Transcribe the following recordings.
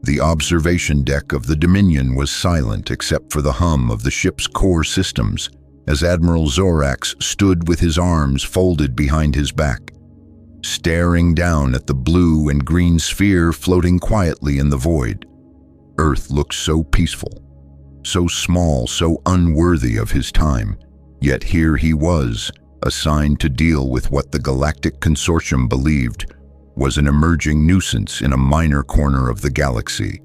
The observation deck of the Dominion was silent except for the hum of the ship's core systems as Admiral Zorax stood with his arms folded behind his back, staring down at the blue and green sphere floating quietly in the void. Earth looked so peaceful, so small, so unworthy of his time, yet here he was, assigned to deal with what the Galactic Consortium believed was an emerging nuisance in a minor corner of the galaxy.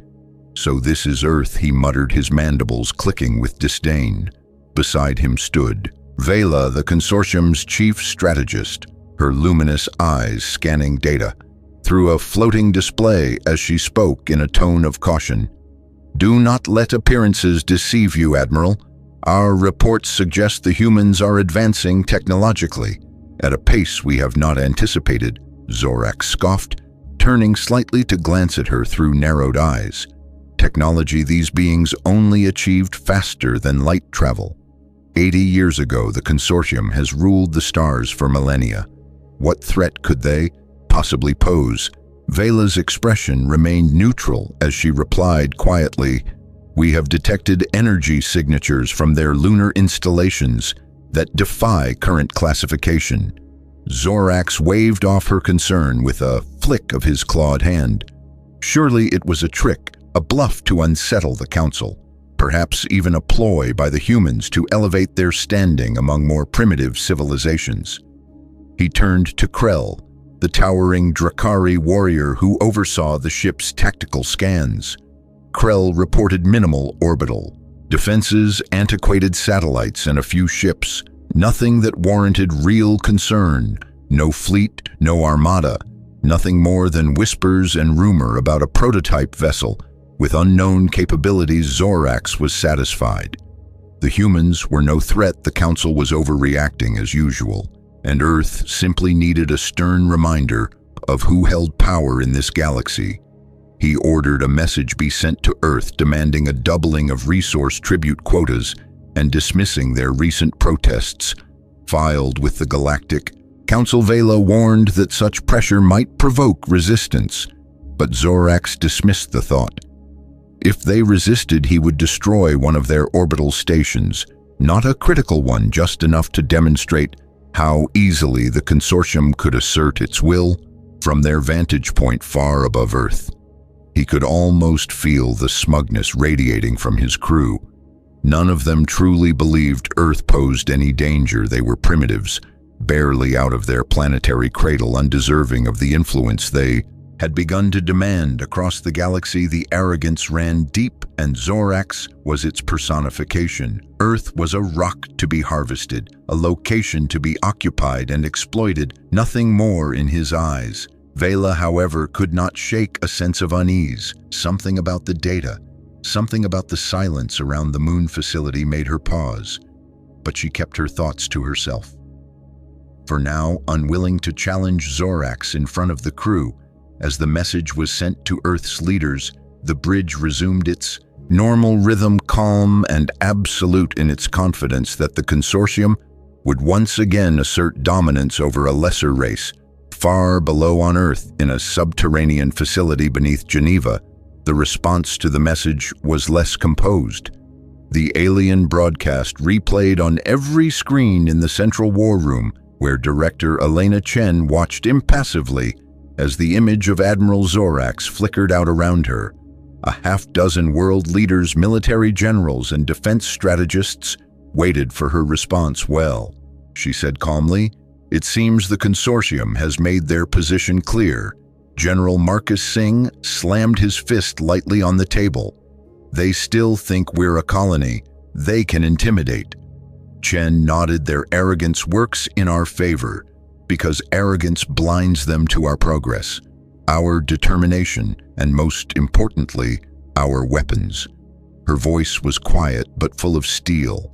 "So this is Earth," he muttered, his mandibles clicking with disdain. Beside him stood Vela, the Consortium's chief strategist, her luminous eyes scanning data through a floating display as she spoke in a tone of caution. "Do not let appearances deceive you, Admiral. Our reports suggest the humans are advancing technologically at a pace we have not anticipated," Zorax scoffed, turning slightly to glance at her through narrowed eyes. Technology these beings only achieved faster than light travel. 80 years ago, the Consortium has ruled the stars for millennia. What threat could they possibly pose? Vela's expression remained neutral as she replied quietly, "We have detected energy signatures from their lunar installations that defy current classification." Zorax waved off her concern with a flick of his clawed hand. Surely it was a trick, a bluff to unsettle the Council, perhaps even a ploy by the humans to elevate their standing among more primitive civilizations. He turned to Krell, the towering Drakari warrior who oversaw the ship's tactical scans. Krell reported minimal orbital defenses, antiquated satellites, and a few ships. Nothing that warranted real concern. No fleet, no armada. Nothing more than whispers and rumor about a prototype vessel with unknown capabilities. Zorax was satisfied. The humans were no threat. The Council was overreacting as usual, and Earth simply needed a stern reminder of who held power in this galaxy. He ordered a message be sent to Earth demanding a doubling of resource tribute quotas and dismissing their recent protests, filed with the Galactic Council. Vela warned that such pressure might provoke resistance, but Zorax dismissed the thought. If they resisted, he would destroy one of their orbital stations, not a critical one, just enough to demonstrate how easily the Consortium could assert its will from their vantage point far above Earth. He could almost feel the smugness radiating from his crew. None of them truly believed Earth posed any danger. They were primitives, barely out of their planetary cradle, undeserving of the influence they had begun to demand across the galaxy. The arrogance ran deep, and Zorax was its personification. Earth was a rock to be harvested, a location to be occupied and exploited, nothing more in his eyes. Vela, however, could not shake a sense of unease. Something about the data, something about the silence around the moon facility made her pause, but she kept her thoughts to herself. For now, unwilling to challenge Zorax in front of the crew, as the message was sent to Earth's leaders, the bridge resumed its normal rhythm, calm and absolute in its confidence that the Consortium would once again assert dominance over a lesser race, far below on Earth in a subterranean facility beneath Geneva. The response to the message was less composed. The alien broadcast replayed on every screen in the central war room, where Director Elena Chen watched impassively as the image of Admiral Zorax flickered out around her. A half-dozen world leaders, military generals, and defense strategists waited for her response. "Well," she said calmly, "it seems the Consortium has made their position clear." General Marcus Singh slammed his fist lightly on the table. "They still think we're a colony. They can intimidate." Chen nodded. "Their arrogance works in our favor, because arrogance blinds them to our progress, our determination, and most importantly, our weapons." Her voice was quiet but full of steel.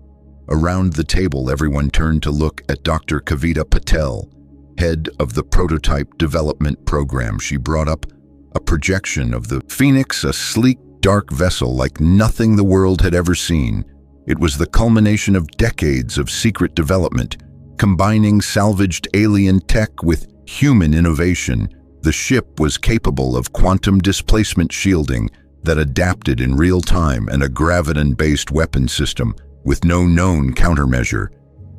Around the table, everyone turned to look at Dr. Kavita Patel, head of the Prototype Development Program. She brought up a projection of the Phoenix, a sleek, dark vessel like nothing the world had ever seen. It was the culmination of decades of secret development, combining salvaged alien tech with human innovation. The ship was capable of quantum displacement shielding, that adapted in real time and a graviton-based weapon system with no known countermeasure.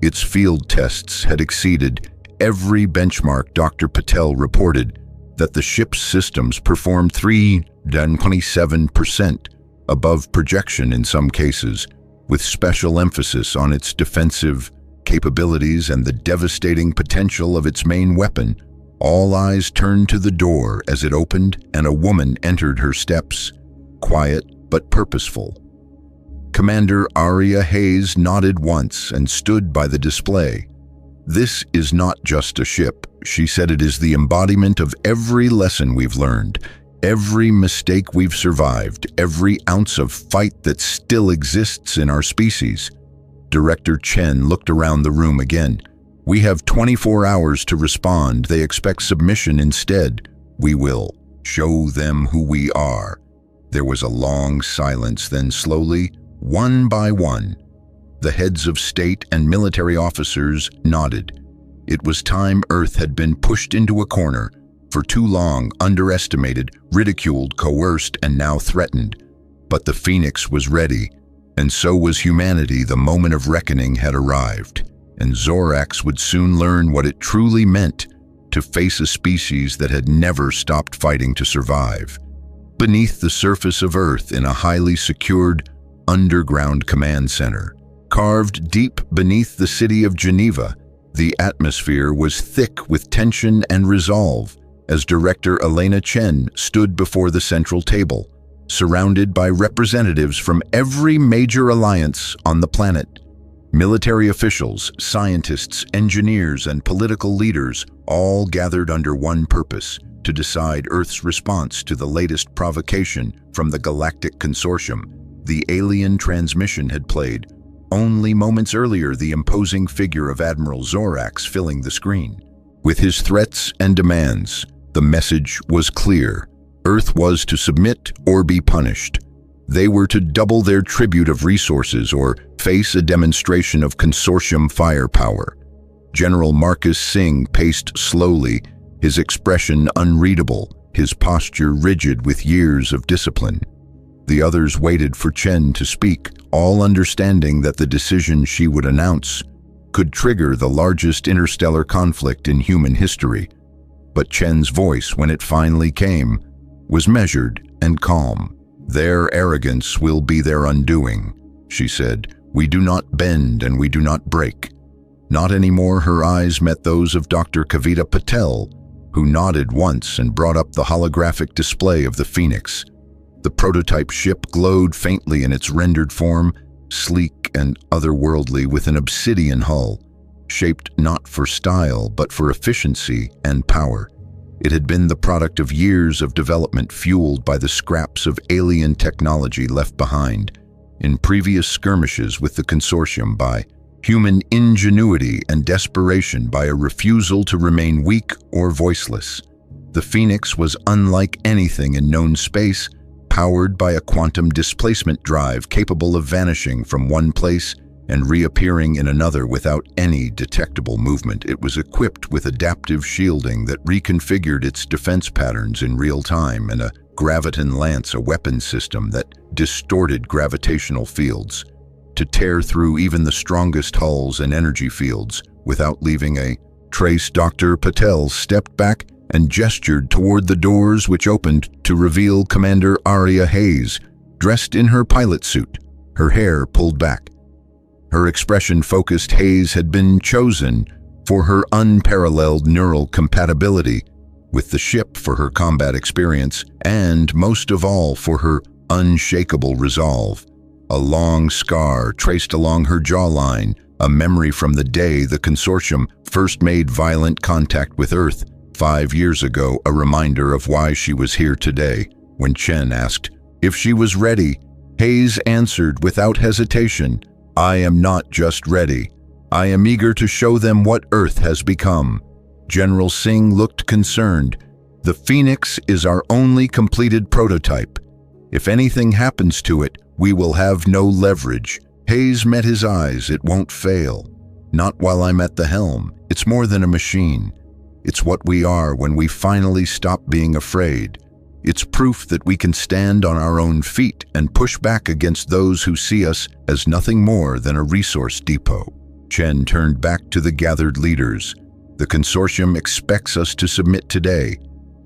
Its field tests had exceeded every benchmark. Dr. Patel reported that the ship's systems performed 327% above projection in some cases, with special emphasis on its defensive capabilities and the devastating potential of its main weapon. All eyes turned to the door as it opened and a woman entered her steps, quiet but purposeful. Commander Aria Hayes nodded once and stood by the display. "This is not just a ship," she said. "It is the embodiment of every lesson we've learned, every mistake we've survived, every ounce of fight that still exists in our species." Director Chen looked around the room again. "We have 24 hours to respond. They expect submission instead. We will show them who we are." There was a long silence, then slowly, one by one, the heads of state and military officers nodded. It was time. Earth had been pushed into a corner, for too long underestimated, ridiculed, coerced, and now threatened. But the Phoenix was ready, and so was humanity. The moment of reckoning had arrived, and Zorax would soon learn what it truly meant to face a species that had never stopped fighting to survive. Beneath the surface of Earth, in a highly secured underground command center, carved deep beneath the city of Geneva, the atmosphere was thick with tension and resolve as Director Elena Chen stood before the central table, surrounded by representatives from every major alliance on the planet. Military officials, scientists, engineers, and political leaders all gathered under one purpose: to decide Earth's response to the latest provocation from the Galactic Consortium. The alien transmission had played. Only moments earlier, the imposing figure of Admiral Zorax filling the screen. With his threats and demands, the message was clear. Earth was to submit or be punished. They were to double their tribute of resources or face a demonstration of consortium firepower. General Marcus Singh paced slowly, his expression unreadable, his posture rigid with years of discipline. The others waited for Chen to speak, all understanding that the decision she would announce could trigger the largest interstellar conflict in human history. But Chen's voice, when it finally came, was measured and calm. "Their arrogance will be their undoing," she said. "We do not bend and we do not break." Not anymore. Her eyes met those of Dr. Kavita Patel, who nodded once and brought up the holographic display of the Phoenix. The prototype ship glowed faintly in its rendered form, sleek and otherworldly, with an obsidian hull, shaped not for style but for efficiency and power. It had been the product of years of development, fueled by the scraps of alien technology left behind in previous skirmishes with the consortium, by human ingenuity and desperation, by a refusal to remain weak or voiceless. The Phoenix was unlike anything in known space, powered by a quantum displacement drive capable of vanishing from one place and reappearing in another without any detectable movement. It was equipped with adaptive shielding that reconfigured its defense patterns in real time, and a graviton lance, a weapon system that distorted gravitational fields to tear through even the strongest hulls and energy fields without leaving a trace. Dr. Patel stepped back and gestured toward the doors, which opened to reveal Commander Aria Hayes, dressed in her pilot suit, her hair pulled back. Her expression focused. Hayes had been chosen for her unparalleled neural compatibility with the ship, for her combat experience, and most of all for her unshakable resolve. A long scar traced along her jawline, a memory from the day the consortium first made violent contact with Earth 5 years ago, a reminder of why she was here today. When Chen asked if she was ready, Hayes answered without hesitation, "I am not just ready. I am eager to show them what Earth has become." General Singh looked concerned. "The Phoenix is our only completed prototype. If anything happens to it, we will have no leverage." Hayes met his eyes. "It won't fail. Not while I'm at the helm. It's more than a machine. It's what we are when we finally stop being afraid. It's proof that we can stand on our own feet and push back against those who see us as nothing more than a resource depot. Chen turned back to the gathered leaders. The consortium expects us to submit today.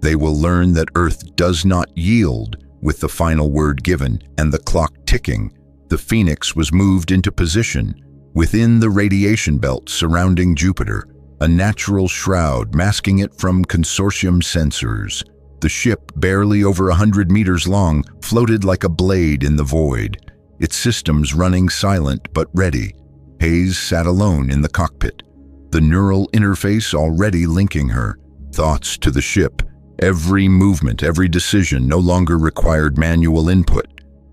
They will learn that Earth does not yield. With the final word given and the clock ticking, the Phoenix was moved into position within the radiation belt surrounding Jupiter, a natural shroud masking it from consortium sensors. The ship, barely over 100 meters long, floated like a blade in the void, its systems running silent but ready. Hayes sat alone in the cockpit, the neural interface already linking her thoughts to the ship. Every movement, every decision no longer required manual input.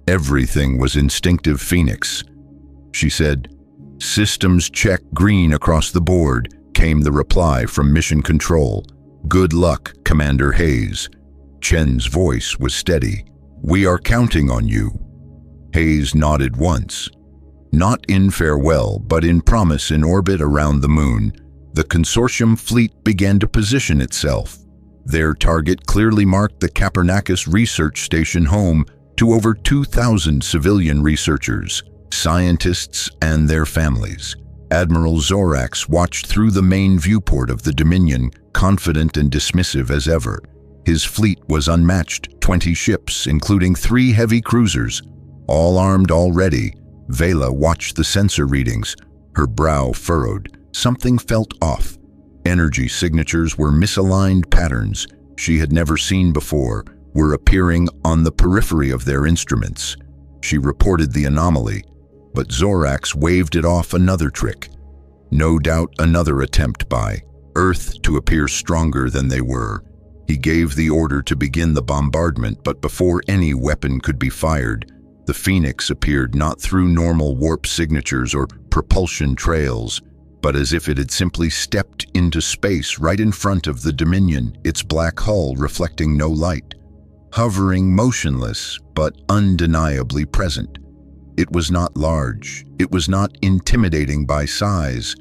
Everything was instinctive. Phoenix. She said, "Systems check green." Across the board came the reply from Mission Control. "Good luck, Commander Hayes." Chen's voice was steady. "We are counting on you." Hayes nodded once. Not in farewell, but in promise. In orbit around the moon, the consortium fleet began to position itself. Their target clearly marked the Copernicus Research Station, home to over 2,000 civilian researchers, scientists, and their families. Admiral Zorax watched through the main viewport of the Dominion, confident and dismissive as ever. His fleet was unmatched, 20 ships, including 3 heavy cruisers, all armed already. Vela watched the sensor readings, her brow furrowed. Something felt off. Energy signatures were misaligned. Patterns she had never seen before were appearing on the periphery of their instruments. She reported the anomaly, but Zorax waved it off. Another trick. No doubt another attempt by Earth to appear stronger than they were. He gave the order to begin the bombardment, but before any weapon could be fired, the Phoenix appeared not through normal warp signatures or propulsion trails, but as if it had simply stepped into space right in front of the Dominion, its black hull reflecting no light, hovering motionless but undeniably present. It was not large, it was not intimidating by size,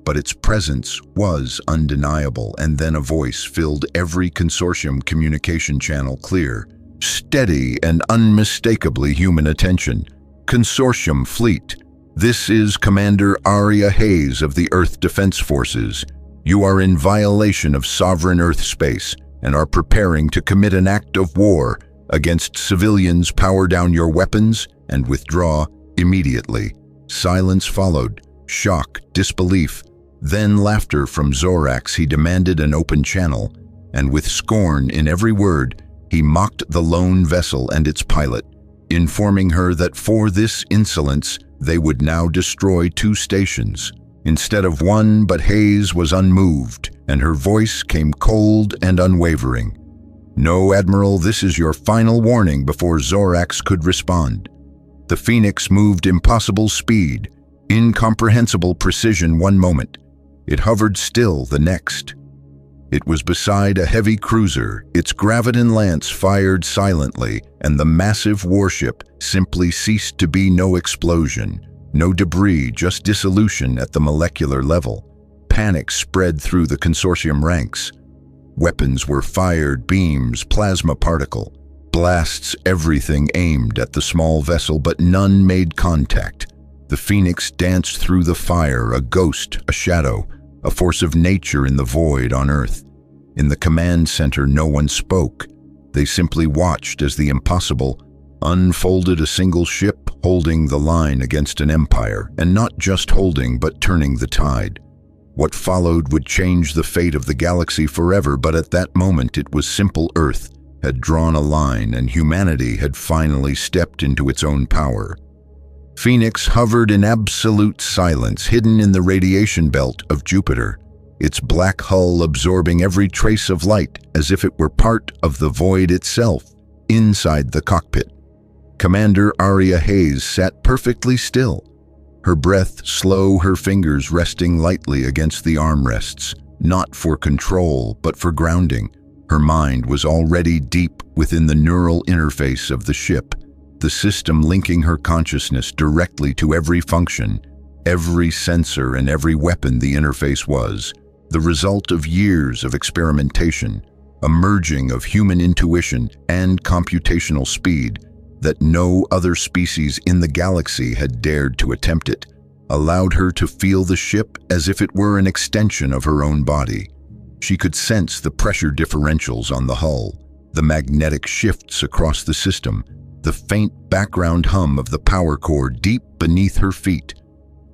but its presence was undeniable. And then a voice filled every consortium communication channel, clear, steady, and unmistakably human. "Attention, Consortium Fleet. This is Commander Aria Hayes of the Earth Defense Forces. You are in violation of sovereign Earth space and are preparing to commit an act of war against civilians. Power down your weapons and withdraw immediately." Silence followed, shock, disbelief, then laughter from Zorax. He demanded an open channel, and with scorn in every word, he mocked the lone vessel and its pilot, informing her that for this insolence, they would now destroy 2 stations instead of 1. But Hayes was unmoved, and her voice came cold and unwavering. "No, Admiral, this is your final warning." Before Zorax could respond, the Phoenix moved impossible speed, incomprehensible precision. One moment, it hovered still. The next, it was beside a heavy cruiser, its graviton lance fired silently, and the massive warship simply ceased to be. No explosion, no debris, just dissolution at the molecular level. Panic spread through the consortium ranks. Weapons were fired, beams, plasma particle, blasts, everything aimed at the small vessel, but none made contact. The Phoenix danced through the fire, a ghost, a shadow, a force of nature in the void on Earth. In the command center, no one spoke. They simply watched as the impossible unfolded. A single ship holding the line against an empire, and not just holding, but turning the tide. What followed would change the fate of the galaxy forever, but at that moment it was simple. Earth had drawn a line, and humanity had finally stepped into its own power. Phoenix hovered in absolute silence, hidden in the radiation belt of Jupiter, its black hull absorbing every trace of light as if it were part of the void itself. Inside the cockpit, Commander Aria Hayes sat perfectly still, her breath slow, her fingers resting lightly against the armrests, not for control, but for grounding. Her mind was already deep within the neural interface of the ship, the system linking her consciousness directly to every function, every sensor, and every weapon. The interface was the result of years of experimentation, a merging of human intuition and computational speed that no other species in the galaxy had dared to attempt it, allowed her to feel the ship as if it were an extension of her own body. She could sense the pressure differentials on the hull, the magnetic shifts across the system, the faint background hum of the power core deep beneath her feet.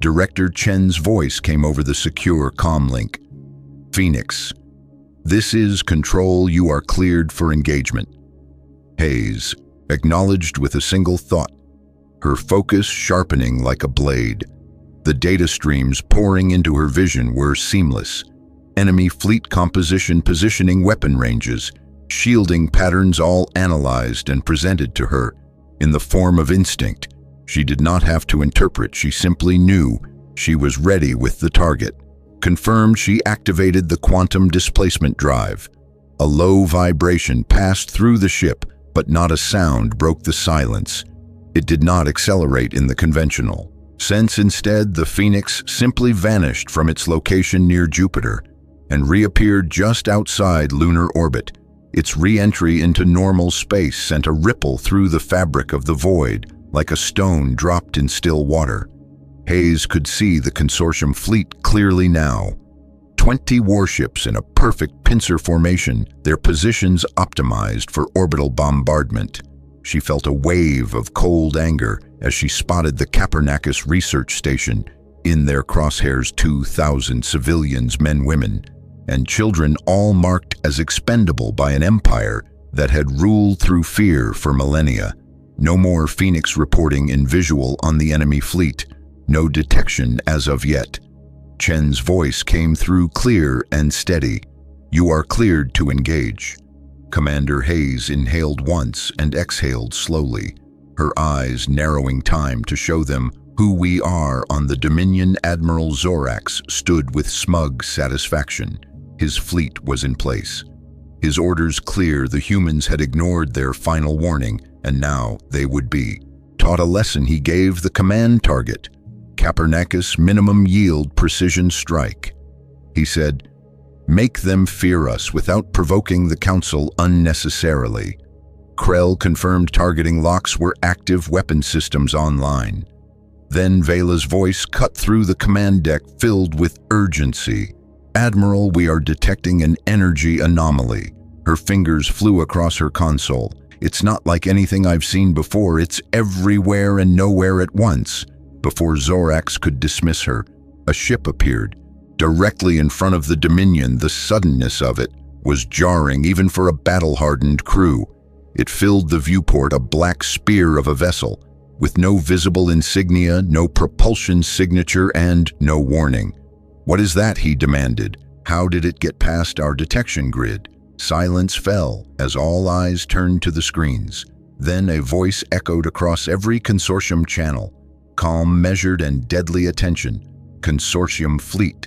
Director Chen's voice came over the secure comlink. "Phoenix, this is Control. You are cleared for engagement." Hayes acknowledged with a single thought, her focus sharpening like a blade. The data streams pouring into her vision were seamless. Enemy fleet composition, positioning, weapon ranges, shielding patterns, all analyzed and presented to her in the form of instinct. She did not have to interpret, she simply knew she was ready with the target. Confirmed, she activated the quantum displacement drive. A low vibration passed through the ship, but not a sound broke the silence. It did not accelerate in the conventional sense. Instead, the Phoenix simply vanished from its location near Jupiter and reappeared just outside lunar orbit. Its re-entry into normal space sent a ripple through the fabric of the void, like a stone dropped in still water. Hayes could see the consortium fleet clearly now. 20 warships in a perfect pincer formation, their positions optimized for orbital bombardment. She felt a wave of cold anger as she spotted the Copernicus research station. In their crosshairs, 2,000 civilians, men, women, and children, all marked as expendable by an empire that had ruled through fear for millennia. No more Phoenix reporting in visual on the enemy fleet. No detection as of yet. Chen's voice came through clear and steady. "You are cleared to engage." Commander Hayes inhaled once and exhaled slowly, her eyes narrowing time to show them who we are on the Dominion. Admiral Zorax stood with smug satisfaction. His fleet was in place. His orders clear. The humans had ignored their final warning, and now they would be taught a lesson. He gave the command target, Copernicus minimum yield precision strike. He said, "Make them fear us without provoking the Council unnecessarily." Krell confirmed targeting locks were active, weapon systems online. Then Vela's voice cut through the command deck, filled with urgency. "Admiral, we are detecting an energy anomaly." Her fingers flew across her console. "It's not like anything I've seen before. It's everywhere and nowhere at once." Before Zorax could dismiss her, a ship appeared, directly in front of the Dominion. The suddenness of it was jarring even for a battle-hardened crew. It filled the viewport, a black spear of a vessel, with no visible insignia, no propulsion signature, and no warning. "What is that?" he demanded. "How did it get past our detection grid?" Silence fell as all eyes turned to the screens. Then a voice echoed across every consortium channel. Calm, measured, and deadly attention. "Consortium fleet.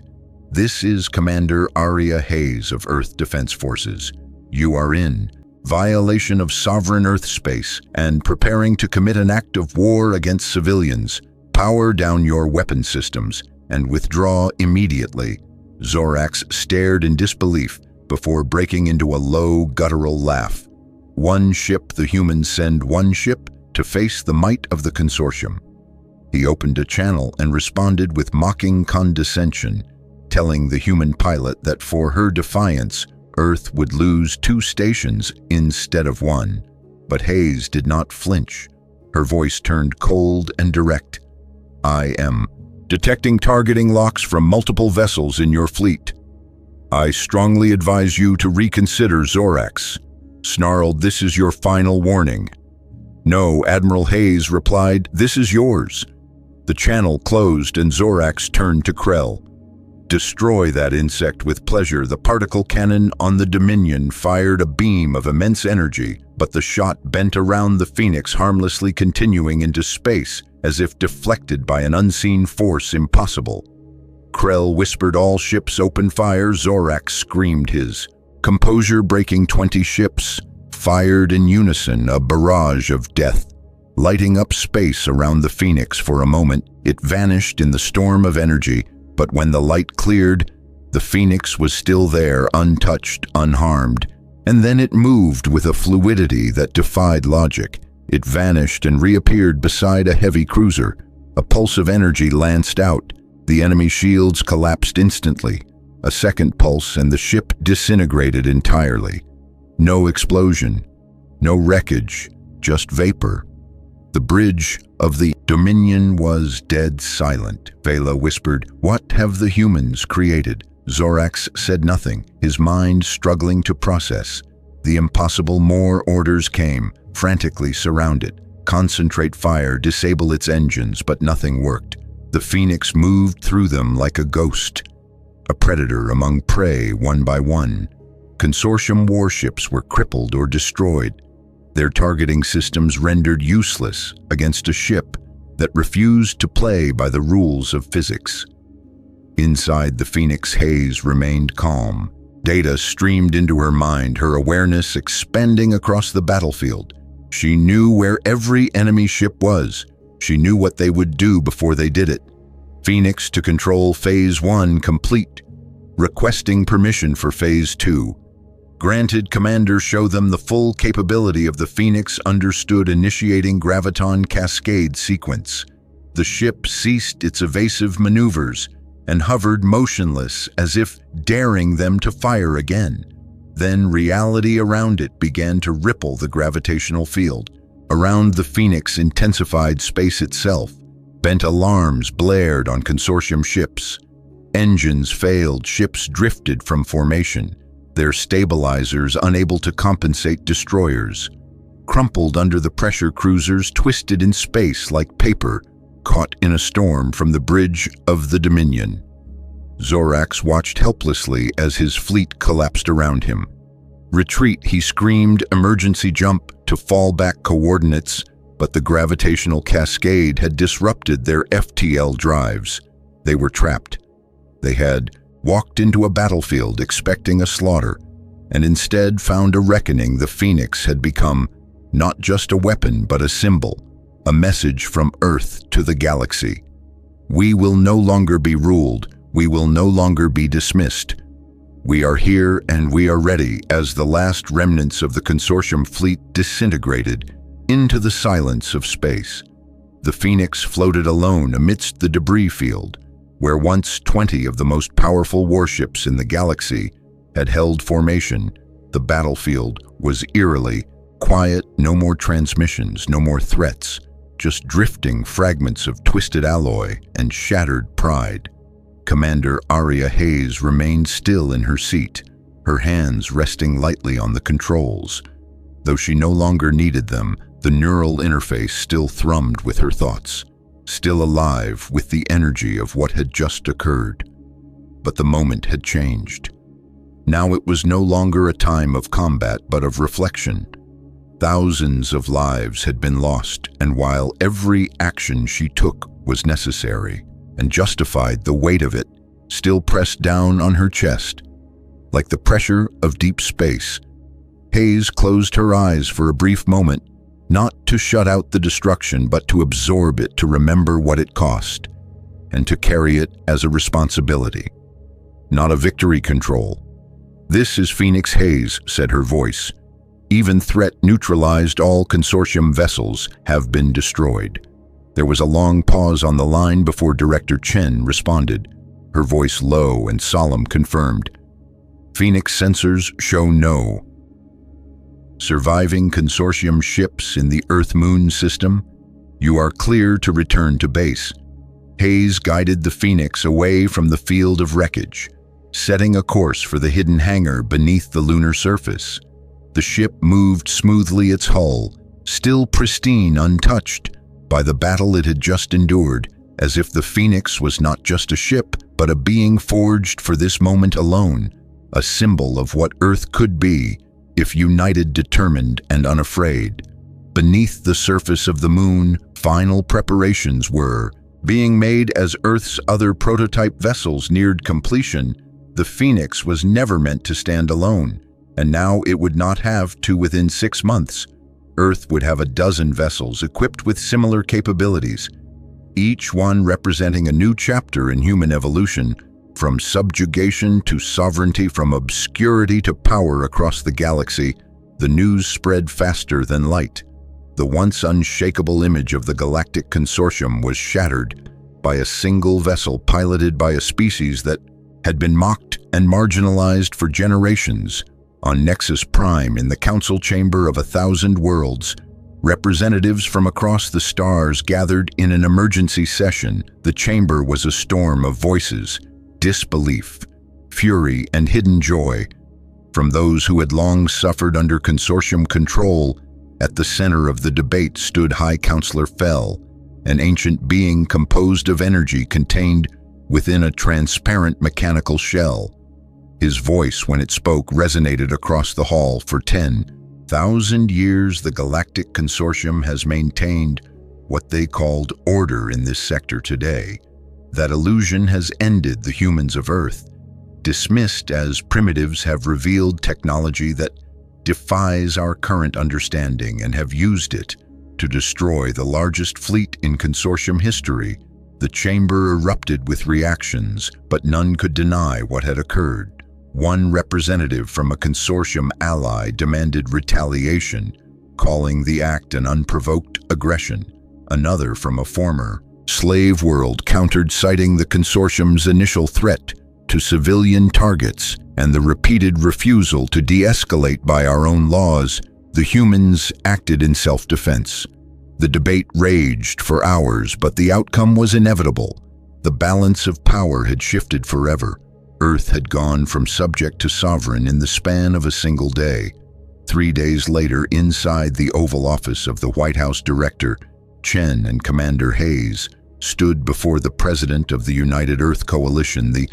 This is Commander Aria Hayes of Earth Defense Forces. You are in violation of sovereign Earth space and preparing to commit an act of war against civilians. Power down your weapon systems and withdraw immediately." Zorax stared in disbelief before breaking into a low, guttural laugh. "One ship, the humans send one ship to face the might of the consortium." He opened a channel and responded with mocking condescension, telling the human pilot that for her defiance, Earth would lose 2 stations instead of 1. But Hayes did not flinch. Her voice turned cold and direct. "I am detecting targeting locks from multiple vessels in your fleet. I strongly advise you to reconsider." Zorax snarled, "This is your final warning." "No," Admiral Hayes replied, "this is yours." The channel closed and Zorax turned to Krell. "Destroy that insect with pleasure." The particle cannon on the Dominion fired a beam of immense energy, but the shot bent around the Phoenix, harmlessly continuing into space as if deflected by an unseen force. "Impossible." Krell whispered, "All ships open fire." Zorax screamed, his composure breaking. 20 ships fired in unison, a barrage of death, lighting up space around the Phoenix. For a moment, it vanished in the storm of energy, but when the light cleared, the Phoenix was still there, untouched, unharmed. And then it moved with a fluidity that defied logic. It vanished and reappeared beside a heavy cruiser. A pulse of energy lanced out. The enemy shields collapsed instantly. A second pulse and the ship disintegrated entirely. No explosion, no wreckage, just vapor. The bridge of the Dominion was dead silent. Vela whispered, "What have the humans created?" Zorax said nothing, his mind struggling to process. The impossible. More orders came, frantically surround it. Concentrate fire, disable its engines, but nothing worked. The Phoenix moved through them like a ghost, a predator among prey one by one. Consortium warships were crippled or destroyed, their targeting systems rendered useless against a ship that refused to play by the rules of physics. Inside the Phoenix, Hayes remained calm. Data streamed into her mind, her awareness expanding across the battlefield. She knew where every enemy ship was. She knew what they would do before they did it. Phoenix to control Phase 1 complete. Requesting permission for Phase 2. Granted. Commander, show them the full capability of the Phoenix. Understood. Initiating graviton cascade sequence. The ship ceased its evasive maneuvers and hovered motionless as if daring them to fire again. Then reality around it began to ripple the gravitational field. Around the Phoenix intensified space itself. Bent alarms blared on consortium ships. Engines failed, ships drifted from formation, their stabilizers unable to compensate destroyers. Crumpled under the pressure, cruisers twisted in space like paper caught in a storm from the bridge of the Dominion. Zorax watched helplessly as his fleet collapsed around him. Retreat, he screamed, emergency jump to fallback coordinates, but the gravitational cascade had disrupted their FTL drives. They were trapped. They had walked into a battlefield expecting a slaughter, and instead found a reckoning. The Phoenix had become not just a weapon, but a symbol, a message from Earth to the galaxy. We will no longer be ruled. We will no longer be dismissed. We are here and we are ready. As the last remnants of the consortium fleet disintegrated into the silence of space, the Phoenix floated alone amidst the debris field, where once 20 of the most powerful warships in the galaxy had held formation. The battlefield was eerily quiet. No more transmissions, no more threats, just drifting fragments of twisted alloy and shattered pride. Commander Aria Hayes remained still in her seat, her hands resting lightly on the controls. Though she no longer needed them, the neural interface still thrummed with her thoughts, still alive with the energy of what had just occurred. But the moment had changed. Now it was no longer a time of combat, but of reflection. Thousands of lives had been lost, and while every action she took was necessary and justified, the weight of it still pressed down on her chest. Like the pressure of deep space, Hayes closed her eyes for a brief moment, not to shut out the destruction, but to absorb it, to remember what it cost, and to carry it as a responsibility, not a victory control. "This is Phoenix Hayes," said her voice. "Even threat neutralized. All consortium vessels have been destroyed." There was a long pause on the line before Director Chen responded. Her voice, low and solemn, confirmed. "Phoenix sensors show no surviving consortium ships in the Earth-Moon system. You are clear to return to base." Hayes guided the Phoenix away from the field of wreckage, setting a course for the hidden hangar beneath the lunar surface. The ship moved smoothly, its hull still pristine, untouched by the battle it had just endured, as if the Phoenix was not just a ship, but a being forged for this moment alone, a symbol of what Earth could be if united, determined, and unafraid. Beneath the surface of the moon, final preparations were being made as Earth's other prototype vessels neared completion. The Phoenix was never meant to stand alone, and now it would not have to. Within 6 months, Earth would have a dozen vessels equipped with similar capabilities, each one representing a new chapter in human evolution, From subjugation to sovereignty, from obscurity to power across the galaxy, the news spread faster than light. The once unshakable image of the Galactic Consortium was shattered by a single vessel piloted by a species that had been mocked and marginalized for generations. On Nexus Prime, in the council chamber of 1,000 worlds, representatives from across the stars gathered in an emergency session. The chamber was a storm of voices, disbelief, fury, and hidden joy. From those who had long suffered under consortium control, at the center of the debate stood High Counselor Fel, an ancient being composed of energy contained within a transparent mechanical shell. His voice, when it spoke, resonated across the hall. For 10,000 years, the Galactic Consortium has maintained what they called order in this sector today. That illusion has ended. The humans of Earth, dismissed as primitives, have revealed technology that defies our current understanding and have used it to destroy the largest fleet in consortium history. The chamber erupted with reactions, but none could deny what had occurred. One representative from a consortium ally demanded retaliation, calling the act an unprovoked aggression. Another from a former slave world countered, citing the consortium's initial threat to civilian targets and the repeated refusal to de-escalate by our own laws. The humans acted in self-defense. The debate raged for hours, but the outcome was inevitable. The balance of power had shifted forever. Earth had gone from subject to sovereign in the span of a single day. 3 days later, inside the Oval Office of the White House Director, Chen and Commander Hayes stood before the President of the United Earth Coalition. The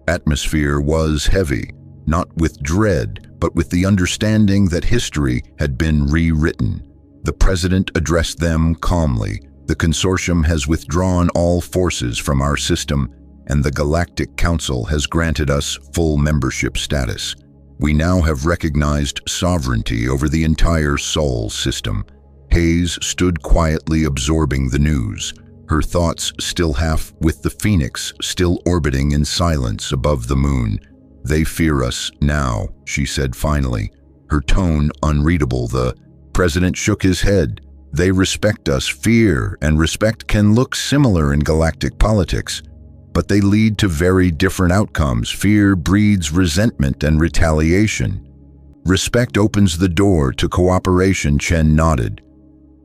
atmosphere was heavy, not with dread, but with the understanding that history had been rewritten. The President addressed them calmly. The consortium has withdrawn all forces from our system, and the Galactic Council has granted us full membership status. We now have recognized sovereignty over the entire Sol system. Hayes stood quietly absorbing the news, her thoughts still half with the Phoenix still orbiting in silence above the moon. "They fear us now," she said finally, her tone unreadable. The President shook his head. "They respect us." Fear and respect can look similar in galactic politics, but they lead to very different outcomes. Fear breeds resentment and retaliation. Respect opens the door to cooperation. Chen nodded.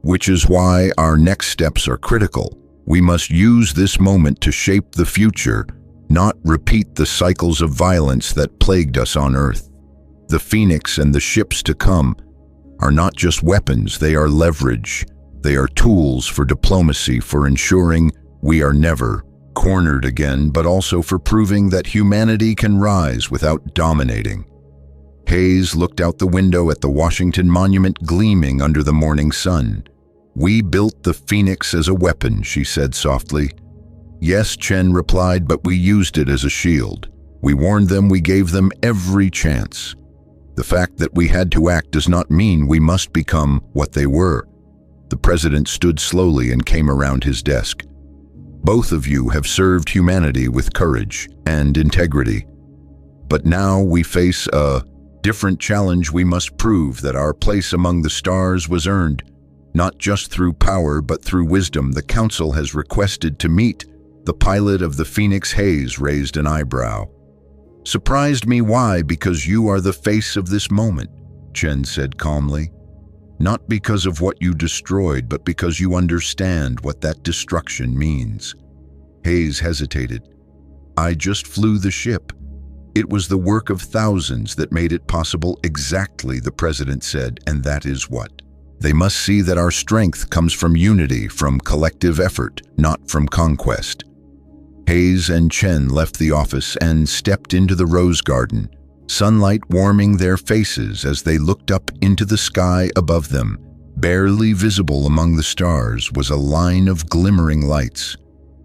"Which is why our next steps are critical. We must use this moment to shape the future, not repeat the cycles of violence that plagued us on Earth. The Phoenix and the ships to come are not just weapons, they are leverage. They are tools for diplomacy, for ensuring we are never cornered again, but also for proving that humanity can rise without dominating." Hayes looked out the window at the Washington Monument gleaming under the morning sun. "We built the Phoenix as a weapon," she said softly. "Yes," Chen replied, "but we used it as a shield. We warned them, we gave them every chance. The fact that we had to act does not mean we must become what they were." The President stood slowly and came around his desk. "Both of you have served humanity with courage and integrity. But now we face a different challenge. We must prove that our place among the stars was earned, not just through power, but through wisdom. The Council has requested to meet the pilot of the Phoenix." Hayes raised an eyebrow. "Surprised me. Why?" "Because you are the face of this moment," Chen said calmly. "Not because of what you destroyed, but because you understand what that destruction means." Hayes hesitated. "I just flew the ship. It was the work of thousands that made it possible." "Exactly," the President said, "and that is what they must see, that our strength comes from unity, from collective effort, not from conquest." Hayes and Chen left the office and stepped into the rose garden, sunlight warming their faces as they looked up into the sky above them. Barely visible among the stars was a line of glimmering lights.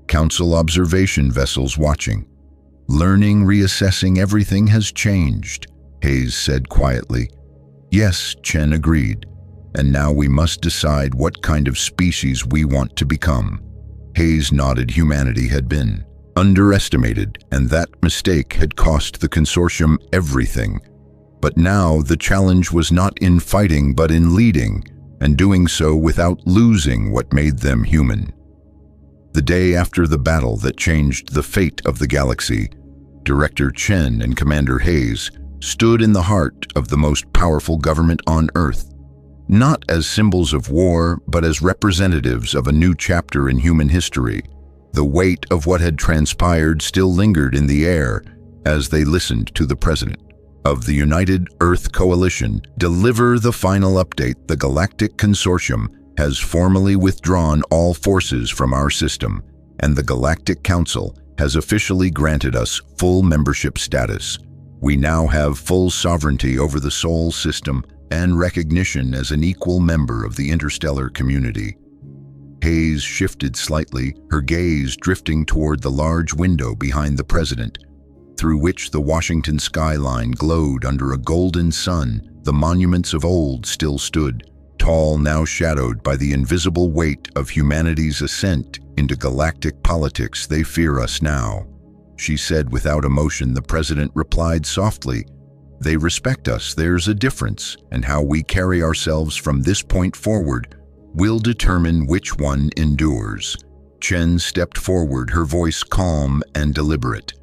Council observation vessels watching. "Learning, reassessing, everything has changed," Hayes said quietly. "Yes," Chen agreed. "And now we must decide what kind of species we want to become." Hayes nodded. Humanity had been underestimated, and that mistake had cost the consortium everything. But now the challenge was not in fighting but in leading, and doing so without losing what made them human. The day after the battle that changed the fate of the galaxy, Director Chen and Commander Hayes stood in the heart of the most powerful government on Earth, not as symbols of war, but as representatives of a new chapter in human history. The weight of what had transpired still lingered in the air as they listened to the President of the United Earth Coalition deliver the final update. The Galactic Consortium has formally withdrawn all forces from our system, and the Galactic Council has officially granted us full membership status. We now have full sovereignty over the Sol system and recognition as an equal member of the interstellar community. Hayes shifted slightly, her gaze drifting toward the large window behind the President, through which the Washington skyline glowed under a golden sun. The monuments of old still stood, tall, now shadowed by the invisible weight of humanity's ascent into galactic politics. They fear us now, she said without emotion. The President replied softly, they respect us. There's a difference, and how we carry ourselves from this point forward will determine which one endures. Chen stepped forward, her voice calm and deliberate.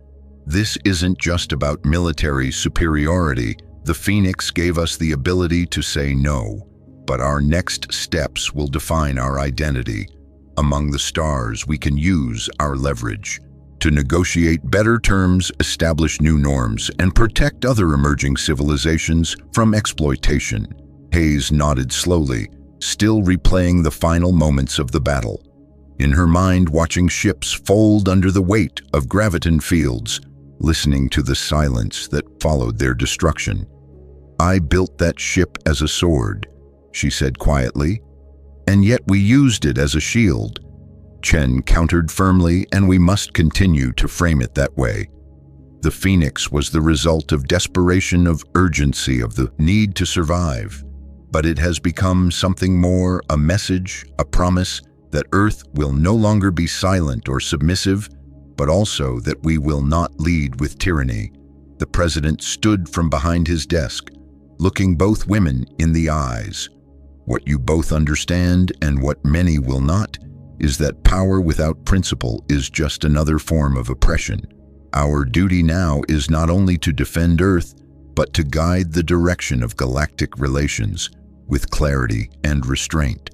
This isn't just about military superiority. The Phoenix gave us the ability to say no, but our next steps will define our identity. Among the stars, we can use our leverage to negotiate better terms, establish new norms, and protect other emerging civilizations from exploitation. Hayes nodded slowly, still replaying the final moments of the battle. In her mind, watching ships fold under the weight of graviton fields, listening to the silence that followed their destruction. I built that ship as a sword, she said quietly, and yet we used it as a shield. Chen countered firmly, and we must continue to frame it that way. The Phoenix was the result of desperation, of urgency, of the need to survive. But it has become something more, a message, a promise that Earth will no longer be silent or submissive, but also that we will not lead with tyranny. The President stood from behind his desk, looking both women in the eyes. What you both understand, and what many will not, is that power without principle is just another form of oppression. Our duty now is not only to defend Earth, but to guide the direction of galactic relations with clarity and restraint.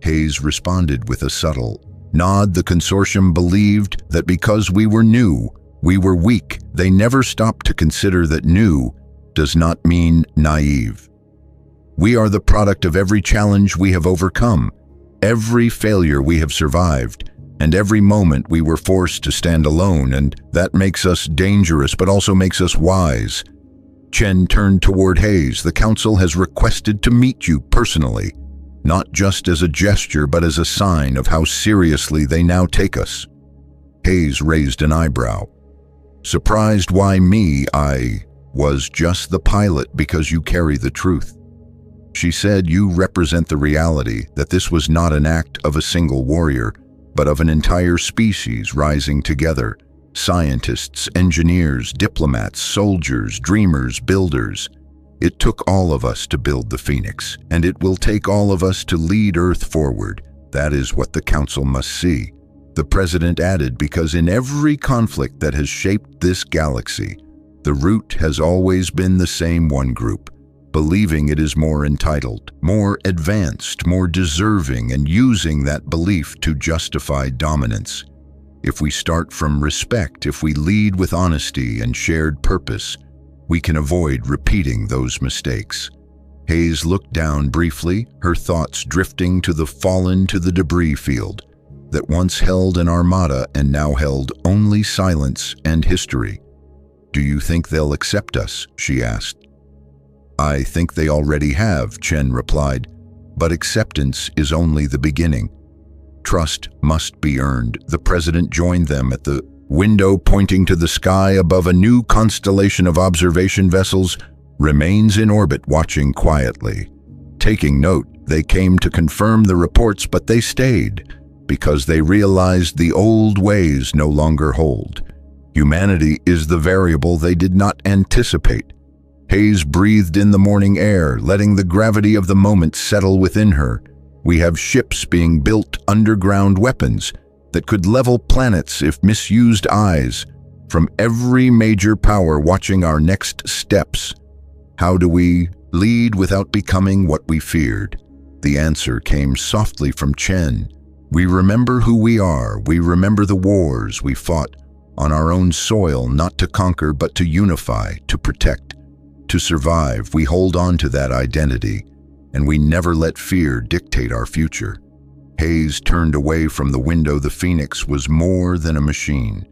Hayes responded with a subtle nod. The consortium believed that because we were new, we were weak. They never stopped to consider that new does not mean naive. We are the product of every challenge we have overcome, every failure we have survived, and every moment we were forced to stand alone, and that makes us dangerous but also makes us wise. Chen turned toward Hayes. The Council has requested to meet you personally, not just as a gesture but as a sign of how seriously they now take us. Hayes raised an eyebrow. Surprised? Why me? I was just the pilot because you carry the truth. She said, you represent the reality that this was not an act of a single warrior, but of an entire species rising together. Scientists, engineers, diplomats, soldiers, dreamers, builders. It took all of us to build the Phoenix, and it will take all of us to lead Earth forward. That is what the Council must see. The President added, because in every conflict that has shaped this galaxy, the root has always been the same: one group, believing it is more entitled, more advanced, more deserving, and using that belief to justify dominance. If we start from respect, if we lead with honesty and shared purpose, we can avoid repeating those mistakes. Hayes looked down briefly, her thoughts drifting to the debris field that once held an Armada and now held only silence and history. Do you think they'll accept us? She asked. I think they already have, Chen replied, but acceptance is only the beginning. Trust must be earned. The President joined them at the window, pointing to the sky above. A new constellation of observation vessels remains in orbit, watching quietly. Taking note, they came to confirm the reports, but they stayed. because they realized the old ways no longer hold. Humanity is the variable they did not anticipate. Hayes breathed in the morning air, letting the gravity of the moment settle within her. We have ships being built, underground weapons that could level planets if misused, eyes from every major power watching our next steps. How do we lead without becoming what we feared? The answer came softly from Chen. We remember who we are. We remember the wars we fought on our own soil, not to conquer but to unify, to protect, to survive. We hold on to that identity, and we never let fear dictate our future. Hayes turned away from the window. The Phoenix was more than a machine.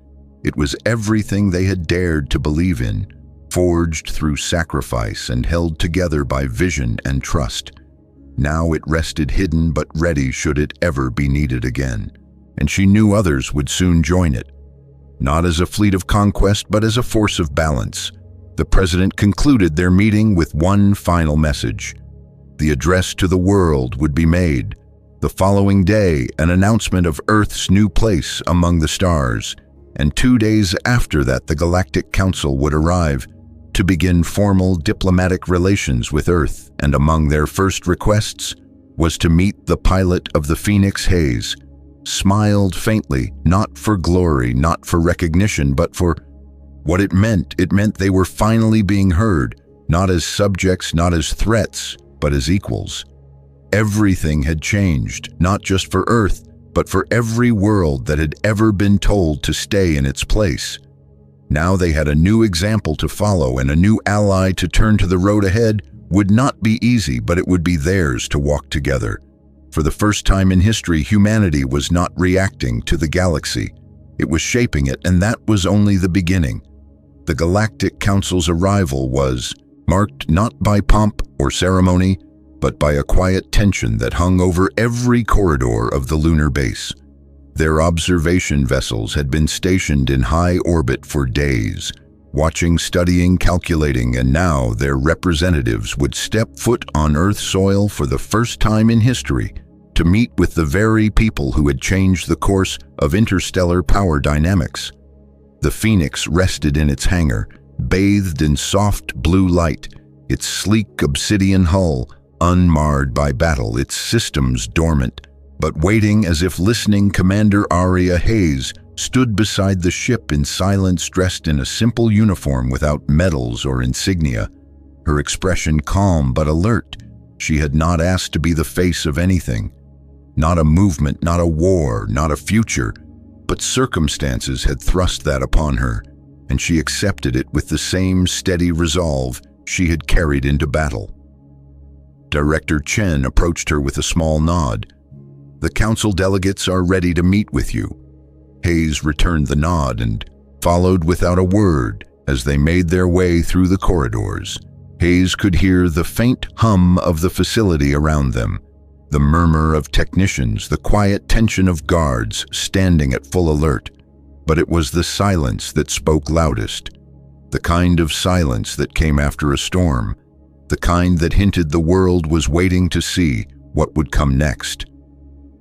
It was everything they had dared to believe in, forged through sacrifice and held together by vision and trust. Now it rested hidden but ready should it ever be needed again, and she knew others would soon join it. Not as a fleet of conquest, but as a force of balance. The president concluded their meeting with one final message. The address to the world would be made. The following day, an announcement of Earth's new place among the stars, and 2 days after that the Galactic Council would arrive to begin formal diplomatic relations with Earth, and among their first requests was to meet the pilot of the Phoenix. Hayes smiled faintly, not for glory, not for recognition, but for what it meant. It meant they were finally being heard, not as subjects, not as threats, but as equals. Everything had changed, not just for Earth, but for every world that had ever been told to stay in its place. Now they had a new example to follow and a new ally to turn to. The road ahead would not be easy, but it would be theirs to walk together. For the first time in history, humanity was not reacting to the galaxy. It was shaping it, and that was only the beginning. The Galactic Council's arrival was marked not by pomp or ceremony, but by a quiet tension that hung over every corridor of the lunar base. Their observation vessels had been stationed in high orbit for days, watching, studying, calculating, and now their representatives would step foot on Earth soil for the first time in history to meet with the very people who had changed the course of interstellar power dynamics. The Phoenix rested in its hangar, bathed in soft blue light, its sleek obsidian hull unmarred by battle, its systems dormant, but waiting as if listening. Commander Aria Hayes stood beside the ship in silence, dressed in a simple uniform without medals or insignia, her expression calm but alert. She had not asked to be the face of anything. Not a movement, not a war, not a future, but circumstances had thrust that upon her, and she accepted it with the same steady resolve she had carried into battle. Director Chen approached her with a small nod. "The council delegates are ready to meet with you." Hayes returned the nod and followed without a word as they made their way through the corridors. Hayes could hear the faint hum of the facility around them, the murmur of technicians, the quiet tension of guards standing at full alert. But it was the silence that spoke loudest, the kind of silence that came after a storm, the kind that hinted the world was waiting to see what would come next.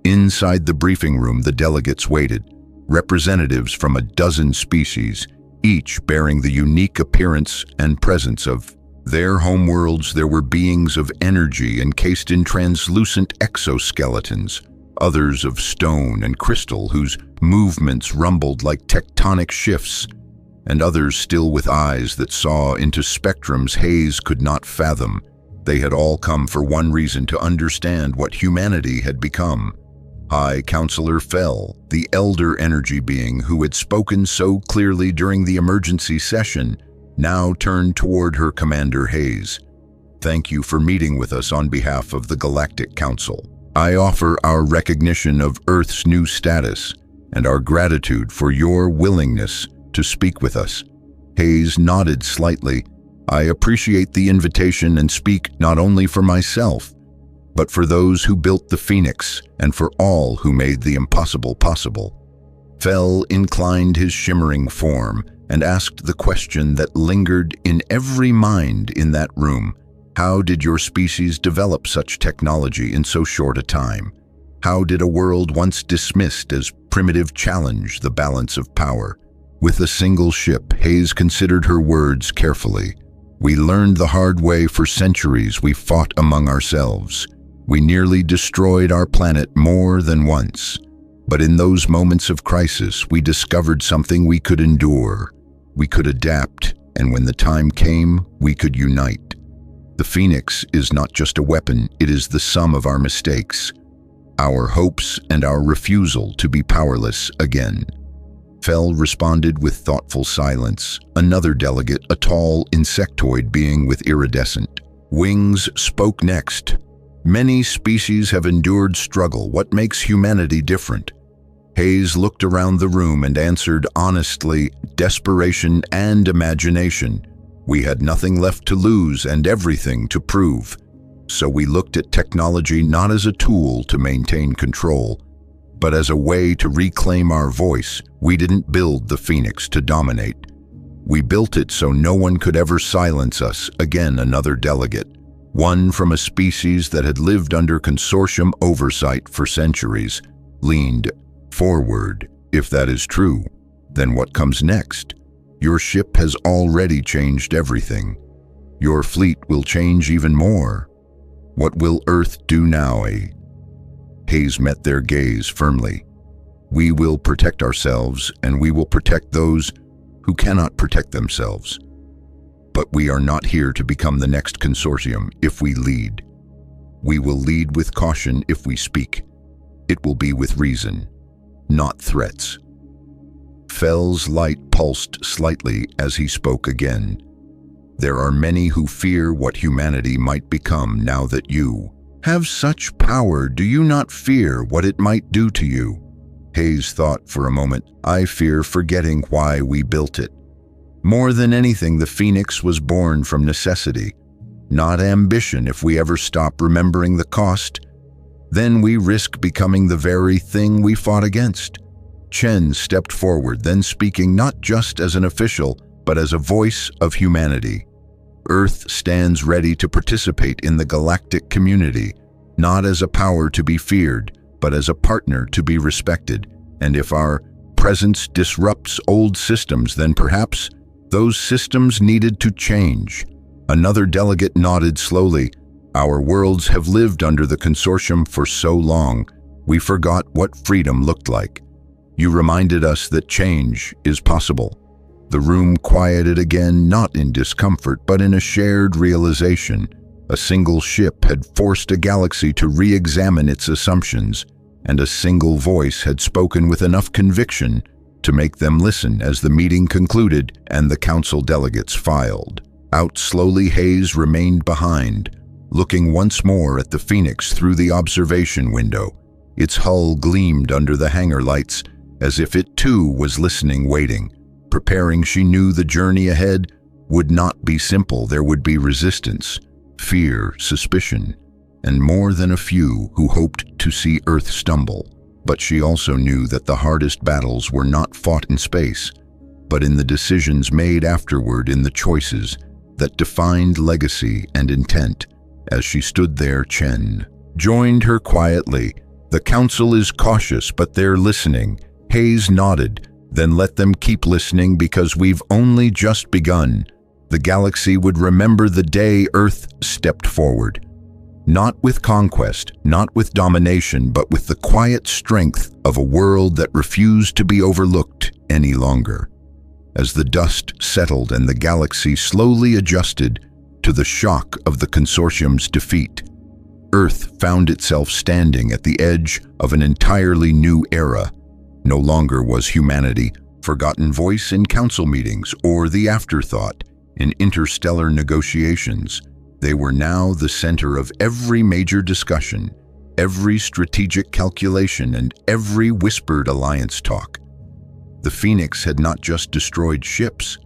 Inside the briefing room, the delegates waited, representatives from a dozen species, each bearing the unique appearance and presence of their homeworlds. There were beings of energy encased in translucent exoskeletons, others of stone and crystal whose movements rumbled like tectonic shifts, and others still with eyes that saw into spectrums Hayes could not fathom. They had all come for one reason: to understand what humanity had become. High Counselor Fell, the elder energy being who had spoken so clearly during the emergency session, now turned toward her Commander Hayes. "Thank you for meeting with us on behalf of the Galactic Council. I offer our recognition of Earth's new status and our gratitude for your willingness to speak with us." Hayes nodded slightly. "I appreciate the invitation and speak not only for myself, but for those who built the Phoenix and for all who made the impossible possible." Fell inclined his shimmering form and asked the question that lingered in every mind in that room. How did your species develop such technology in so short a time? How did a world once dismissed as primitive challenge the balance of power? With a single ship, Hayes considered her words carefully. We learned the hard way. For centuries we fought among ourselves. We nearly destroyed our planet more than once. But in those moments of crisis, we discovered something: we could endure, we could adapt, and when the time came, we could unite. The Phoenix is not just a weapon, it is the sum of our mistakes, our hopes, and our refusal to be powerless again. Fell responded with thoughtful silence. Another delegate, a tall insectoid being with iridescent wings, spoke next. Many species have endured struggle. What makes humanity different? Hayes looked around the room and answered honestly, desperation and imagination. We had nothing left to lose and everything to prove. So we looked at technology not as a tool to maintain control, but as a way to reclaim our voice. We didn't build the Phoenix to dominate. We built it so no one could ever silence us. Again, another delegate, one from a species that had lived under consortium oversight for centuries, leaned forward. If that is true, then what comes next? Your ship has already changed everything. Your fleet will change even more. What will Earth do now, eh? Hayes met their gaze firmly. We will protect ourselves, and we will protect those who cannot protect themselves. But we are not here to become the next consortium. If we lead, we will lead with caution. If we speak, it will be with reason, not threats. Fell's light pulsed slightly as he spoke again. There are many who fear what humanity might become now that you have such power. Do you not fear what it might do to you? Hayes thought for a moment. I fear forgetting why we built it. More than anything, the Phoenix was born from necessity, not ambition. If we ever stop remembering the cost, then we risk becoming the very thing we fought against. Chen stepped forward, then speaking not just as an official, but as a voice of humanity. Earth stands ready to participate in the galactic community, not as a power to be feared, but as a partner to be respected. And if our presence disrupts old systems, then perhaps those systems needed to change. Another delegate nodded slowly. Our worlds have lived under the consortium for so long, we forgot what freedom looked like. You reminded us that change is possible. The room quieted again, not in discomfort, but in a shared realization. A single ship had forced a galaxy to re-examine its assumptions, and a single voice had spoken with enough conviction to make them listen. As the meeting concluded and the council delegates filed out slowly, Hayes remained behind, looking once more at the Phoenix through the observation window. Its hull gleamed under the hangar lights, as if it too was listening, waiting, preparing. She knew the journey ahead would not be simple. There would be resistance, fear, suspicion, and more than a few who hoped to see Earth stumble. But she also knew that the hardest battles were not fought in space, but in the decisions made afterward, in the choices that defined legacy and intent. As she stood there, Chen joined her quietly. The council is cautious, but they're listening. Hayes nodded. Then let them keep listening, because we've only just begun. The galaxy would remember the day Earth stepped forward. Not with conquest, not with domination, but with the quiet strength of a world that refused to be overlooked any longer. As the dust settled and the galaxy slowly adjusted to the shock of the consortium's defeat, Earth found itself standing at the edge of an entirely new era. No longer was humanity forgotten voice in council meetings or the afterthought in interstellar negotiations. They were now the center of every major discussion, every strategic calculation, and every whispered alliance talk. The Phoenix had not just destroyed ships,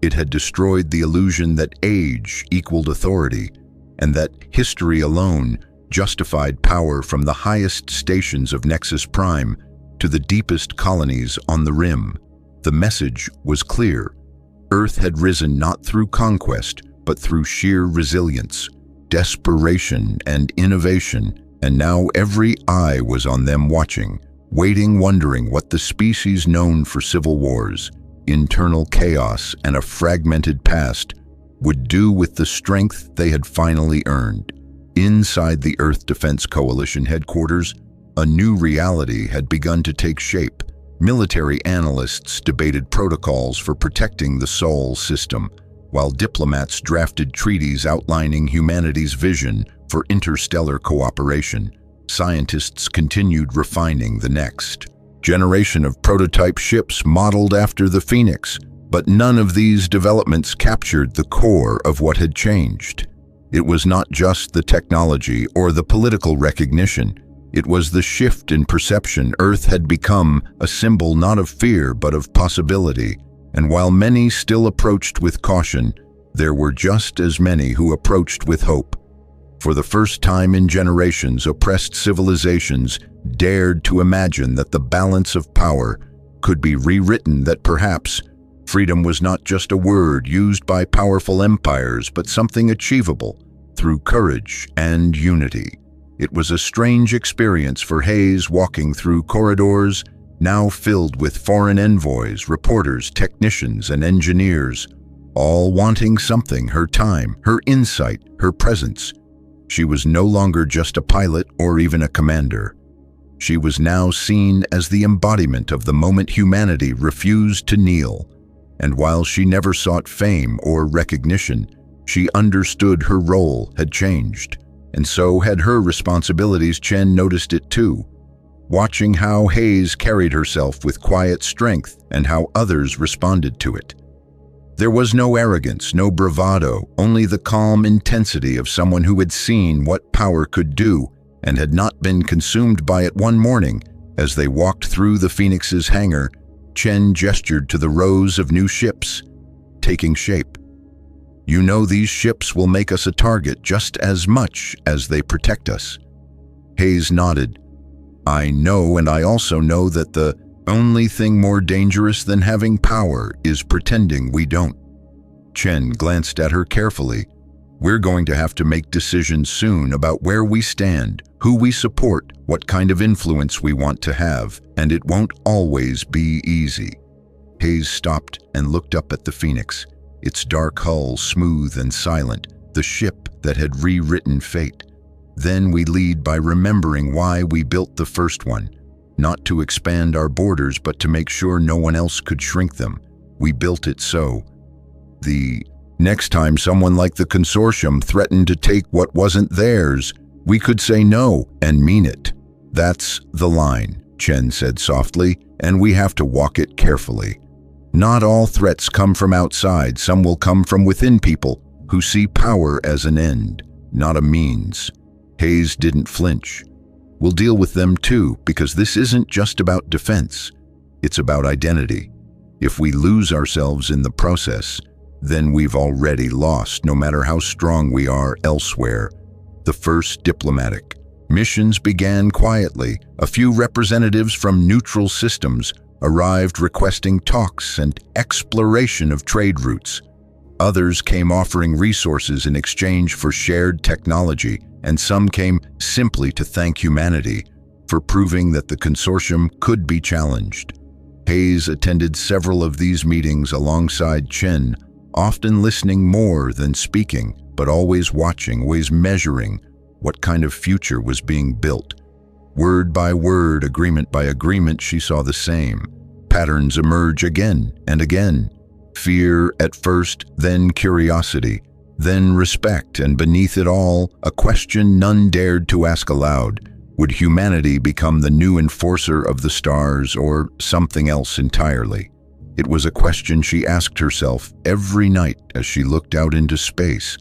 it had destroyed the illusion that age equaled authority, and that history alone justified power. From the highest stations of Nexus Prime to the deepest colonies on the Rim, the message was clear. Earth had risen not through conquest, but through sheer resilience, desperation, and innovation. And now every eye was on them watching, waiting, wondering what the species known for civil wars, internal chaos, and a fragmented past would do with the strength they had finally earned. Inside the Earth Defense Coalition headquarters, a new reality had begun to take shape. Military analysts debated protocols for protecting the Sol system, while diplomats drafted treaties outlining humanity's vision for interstellar cooperation. Scientists continued refining the next generation of prototype ships modeled after the Phoenix, but none of these developments captured the core of what had changed. It was not just the technology or the political recognition. It was the shift in perception. Earth had become a symbol not of fear but of possibility, and while many still approached with caution, there were just as many who approached with hope. For the first time in generations, oppressed civilizations dared to imagine that the balance of power could be rewritten, that perhaps freedom was not just a word used by powerful empires, but something achievable through courage and unity. It was a strange experience for Hayes, walking through corridors now filled with foreign envoys, reporters, technicians, and engineers, all wanting something: her time, her insight, her presence. She was no longer just a pilot or even a commander. She was now seen as the embodiment of the moment humanity refused to kneel. And while she never sought fame or recognition, she understood her role had changed. And so had her responsibilities. Chen noticed it too, watching how Hayes carried herself with quiet strength and how others responded to it. There was no arrogance, no bravado, only the calm intensity of someone who had seen what power could do and had not been consumed by it. One morning, as they walked through the Phoenix's hangar, Chen gestured to the rows of new ships, taking shape. "You know, these ships will make us a target just as much as they protect us." Hayes nodded. "I know, and I also know that the only thing more dangerous than having power is pretending we don't." Chen glanced at her carefully. "We're going to have to make decisions soon about where we stand, who we support, what kind of influence we want to have, and it won't always be easy." Hayes stopped and looked up at the Phoenix, its dark hull smooth and silent, the ship that had rewritten fate. "Then we lead by remembering why we built the first one. Not to expand our borders, but to make sure no one else could shrink them. We built it so the next time someone like the consortium threatened to take what wasn't theirs, we could say no and mean it. That's the line," Chen said softly, "and we have to walk it carefully. Not all threats come from outside. Some will come from within, people who see power as an end, not a means." Hayes didn't flinch. "We'll deal with them too, because this isn't just about defense. It's about identity. If we lose ourselves in the process, then we've already lost, no matter how strong we are elsewhere." The first diplomatic missions began quietly. A few representatives from neutral systems arrived requesting talks and exploration of trade routes. Others came offering resources in exchange for shared technology, and some came simply to thank humanity for proving that the consortium could be challenged. Hayes attended several of these meetings alongside Chen, often listening more than speaking, but always watching, always measuring what kind of future was being built. Word by word, agreement by agreement, she saw the same patterns emerge again and again. Fear at first, then curiosity, then respect, and beneath it all, a question none dared to ask aloud. Would humanity become the new enforcer of the stars, or something else entirely? It was a question she asked herself every night as she looked out into space,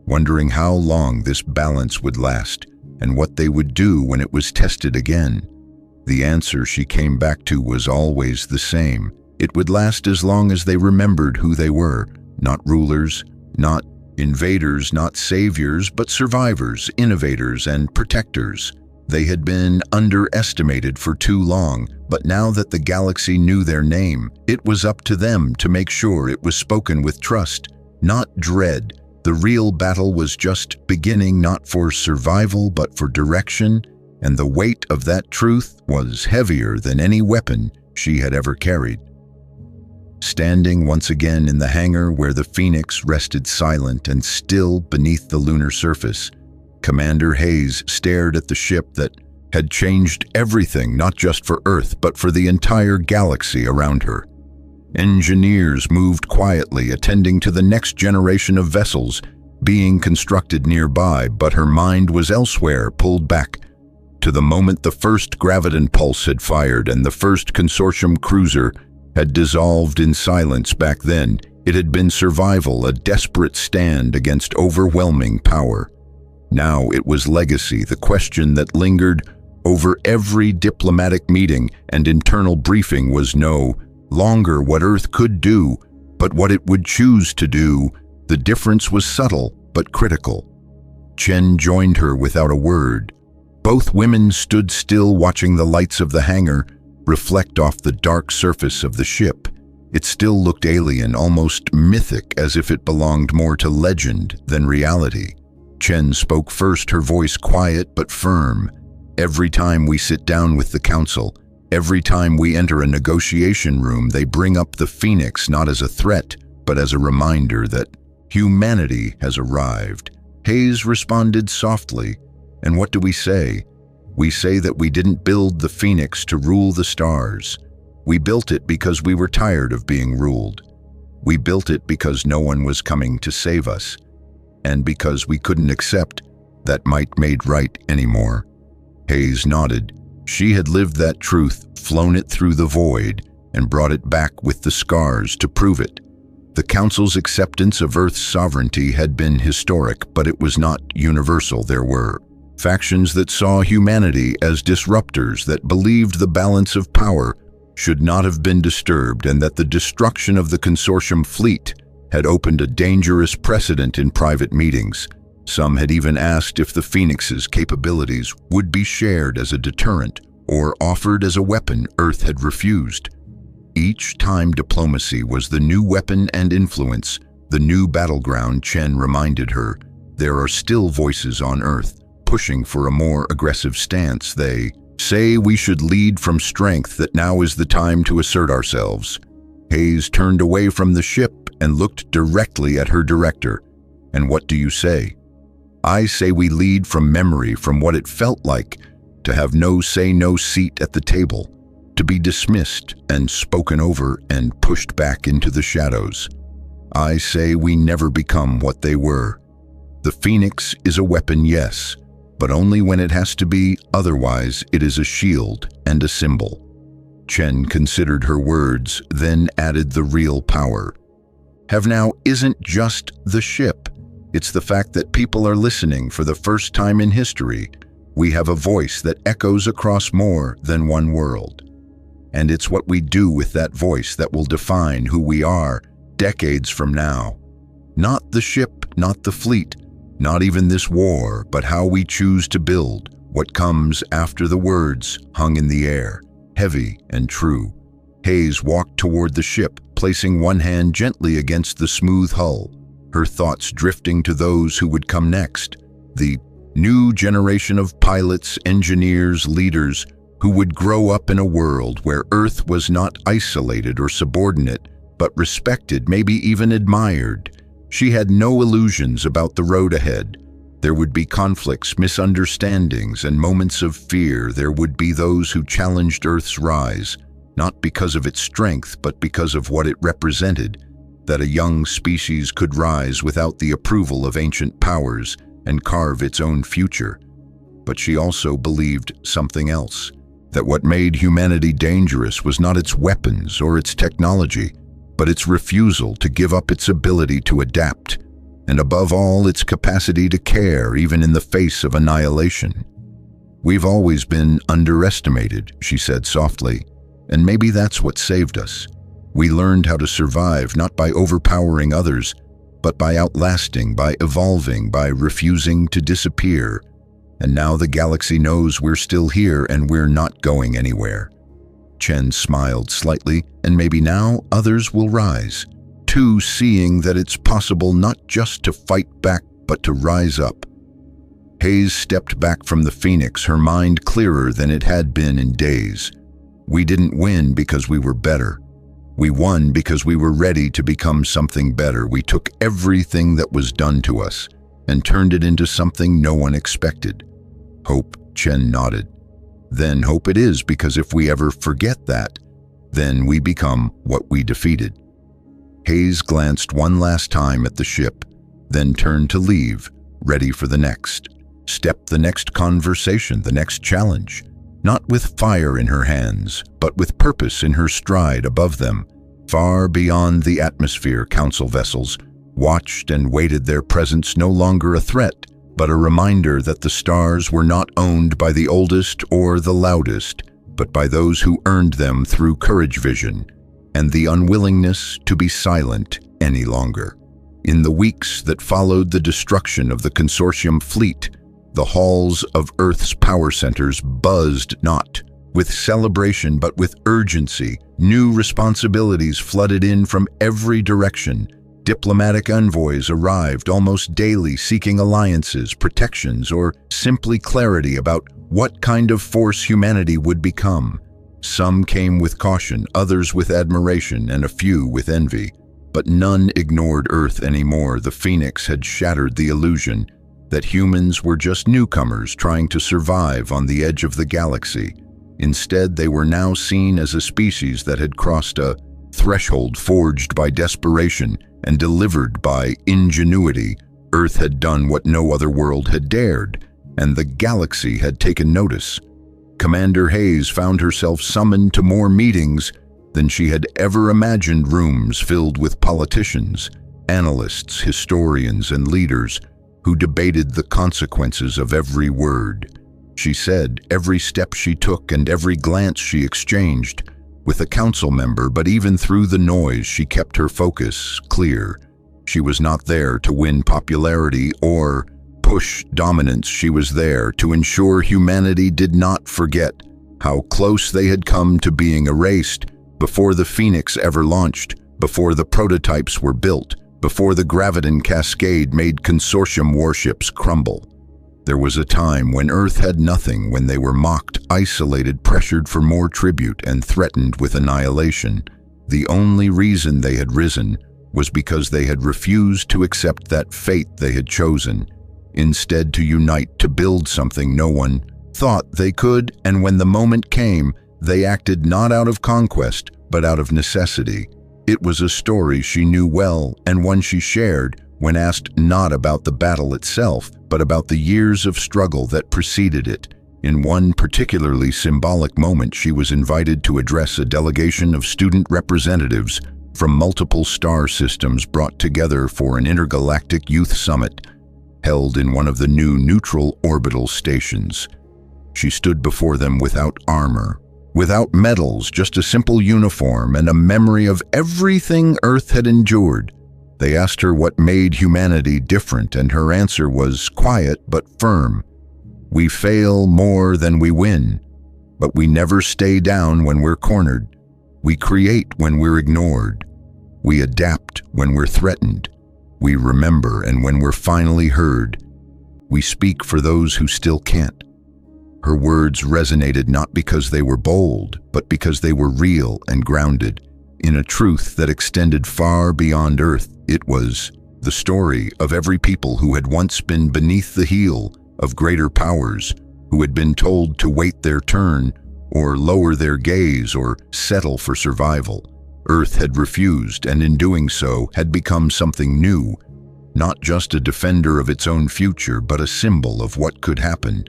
wondering how long this balance would last and what they would do when it was tested again. The answer she came back to was always the same. It would last as long as they remembered who they were, not rulers, not invaders, not saviors, but survivors, innovators, and protectors. They had been underestimated for too long, but now that the galaxy knew their name, it was up to them to make sure it was spoken with trust, not dread, The real battle was just beginning, not for survival but for direction, and the weight of that truth was heavier than any weapon she had ever carried. Standing once again in the hangar where the Phoenix rested silent and still beneath the lunar surface, Commander Hayes stared at the ship that had changed everything, not just for Earth, but for the entire galaxy around her. Engineers moved quietly, attending to the next generation of vessels being constructed nearby, but her mind was elsewhere, pulled back to the moment the first graviton pulse had fired and the first consortium cruiser had dissolved in silence. Back then, it had been survival, a desperate stand against overwhelming power. Now it was legacy, the question that lingered over every diplomatic meeting and internal briefing was no longer what Earth could do, but what it would choose to do. The difference was subtle but critical. Chen joined her without a word. Both women stood still, watching the lights of the hangar reflect off the dark surface of the ship. It still looked alien, almost mythic, as if it belonged more to legend than reality. Chen spoke first, her voice quiet but firm. Every time we sit down with the Council, every time we enter a negotiation room, they bring up the Phoenix not as a threat, but as a reminder that humanity has arrived. Hayes responded softly. And what do we say? We say that we didn't build the Phoenix to rule the stars. We built it because we were tired of being ruled. We built it because no one was coming to save us, and because we couldn't accept that might made right anymore. Hayes nodded. She had lived that truth, flown it through the void, and brought it back with the scars to prove it. The Council's acceptance of Earth's sovereignty had been historic, but it was not universal. There were factions that saw humanity as disruptors, that believed the balance of power should not have been disturbed, and that the destruction of the consortium fleet had opened a dangerous precedent in private meetings. Some had even asked if the Phoenix's capabilities would be shared as a deterrent or offered as a weapon. Earth had refused. Each time diplomacy was the new weapon and influence, the new battleground. Chen reminded her, there are still voices on Earth pushing for a more aggressive stance. They say we should lead from strength, that now is the time to assert ourselves. Hayes turned away from the ship and looked directly at her director. And what do you say? I say we lead from memory, from what it felt like to have no say, no seat at the table, to be dismissed and spoken over and pushed back into the shadows. I say we never become what they were. The Phoenix is a weapon, yes, but only when it has to be. Otherwise, it is a shield and a symbol. Chen considered her words, then added, the real power have now isn't just the ship. It's the fact that people are listening for the first time in history. We have a voice that echoes across more than one world. And it's what we do with that voice that will define who we are decades from now. Not the ship, not the fleet, not even this war, but how we choose to build what comes after. The words hung in the air, heavy and true. Hayes walked toward the ship, placing one hand gently against the smooth hull, her thoughts drifting to those who would come next, the new generation of pilots, engineers, leaders who would grow up in a world where Earth was not isolated or subordinate, but respected, maybe even admired. She had no illusions about the road ahead. There would be conflicts, misunderstandings, and moments of fear. There would be those who challenged Earth's rise, not because of its strength, but because of what it represented, that a young species could rise without the approval of ancient powers and carve its own future. But she also believed something else, that what made humanity dangerous was not its weapons or its technology, but its refusal to give up its ability to adapt, and above all, its capacity to care even in the face of annihilation. We've always been underestimated, she said softly, and maybe that's what saved us. We learned how to survive not by overpowering others, but by outlasting, by evolving, by refusing to disappear. And now the galaxy knows we're still here and we're not going anywhere. Chen smiled slightly, and maybe now others will rise, too seeing that it's possible not just to fight back, but to rise up. Hayes stepped back from the Phoenix, her mind clearer than it had been in days. We didn't win because we were better. We won because we were ready to become something better. We took everything that was done to us and turned it into something no one expected. Hope, Chen nodded. Then hope it is, because if we ever forget that, then we become what we defeated. Hayes glanced one last time at the ship, then turned to leave, ready for the next step, the next conversation, the next challenge. Not with fire in her hands, but with purpose in her stride above them. Far beyond the atmosphere, council vessels watched and waited, their presence no longer a threat, but a reminder that the stars were not owned by the oldest or the loudest, but by those who earned them through courage, vision, and the unwillingness to be silent any longer. In the weeks that followed the destruction of the consortium fleet, the halls of Earth's power centers buzzed not with celebration but with urgency. New responsibilities flooded in from every direction. Diplomatic envoys arrived almost daily, seeking alliances, protections, or simply clarity about what kind of force humanity would become. Some came with caution, others with admiration, and a few with envy. But none ignored Earth anymore. The Phoenix had shattered the illusion that humans were just newcomers trying to survive on the edge of the galaxy. Instead, they were now seen as a species that had crossed a threshold forged by desperation and delivered by ingenuity. Earth had done what no other world had dared, and the galaxy had taken notice. Commander Hayes found herself summoned to more meetings than she had ever imagined, rooms filled with politicians, analysts, historians, and leaders who debated the consequences of every word she said, every step she took, and every glance she exchanged with a council member. But even through the noise, she kept her focus clear. She was not there to win popularity or push dominance. She was there to ensure humanity did not forget how close they had come to being erased before the Phoenix ever launched, before the prototypes were built, before the Graviton cascade made consortium warships crumble. There was a time when Earth had nothing, when they were mocked, isolated, pressured for more tribute, and threatened with annihilation. The only reason they had risen was because they had refused to accept that fate they had chosen, instead to unite to build something no one thought they could. And when the moment came, they acted not out of conquest, but out of necessity. It was a story she knew well, and one she shared when asked not about the battle itself, but about the years of struggle that preceded it. In one particularly symbolic moment, she was invited to address a delegation of student representatives from multiple star systems brought together for an intergalactic youth summit held in one of the new neutral orbital stations. She stood before them without armor, without medals, just a simple uniform and a memory of everything Earth had endured. They asked her what made humanity different, and her answer was quiet but firm. We fail more than we win, but we never stay down when we're cornered. We create when we're ignored. We adapt when we're threatened. We remember, and when we're finally heard, we speak for those who still can't. Her words resonated not because they were bold, but because they were real and grounded in a truth that extended far beyond Earth. It was the story of every people who had once been beneath the heel of greater powers, who had been told to wait their turn, or lower their gaze, or settle for survival. Earth had refused, and in doing so had become something new, not just a defender of its own future, but a symbol of what could happen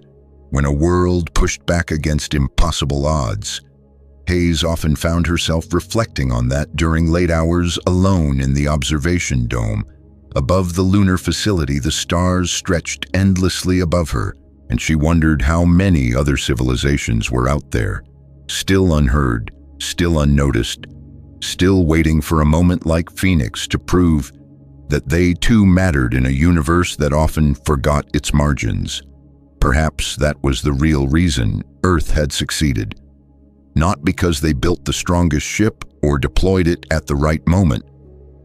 when a world pushed back against impossible odds. Hayes often found herself reflecting on that during late hours alone in the observation dome. Above the lunar facility, the stars stretched endlessly above her, and she wondered how many other civilizations were out there, still unheard, still unnoticed, still waiting for a moment like Phoenix to prove that they too mattered in a universe that often forgot its margins. Perhaps that was the real reason Earth had succeeded. Not because they built the strongest ship or deployed it at the right moment,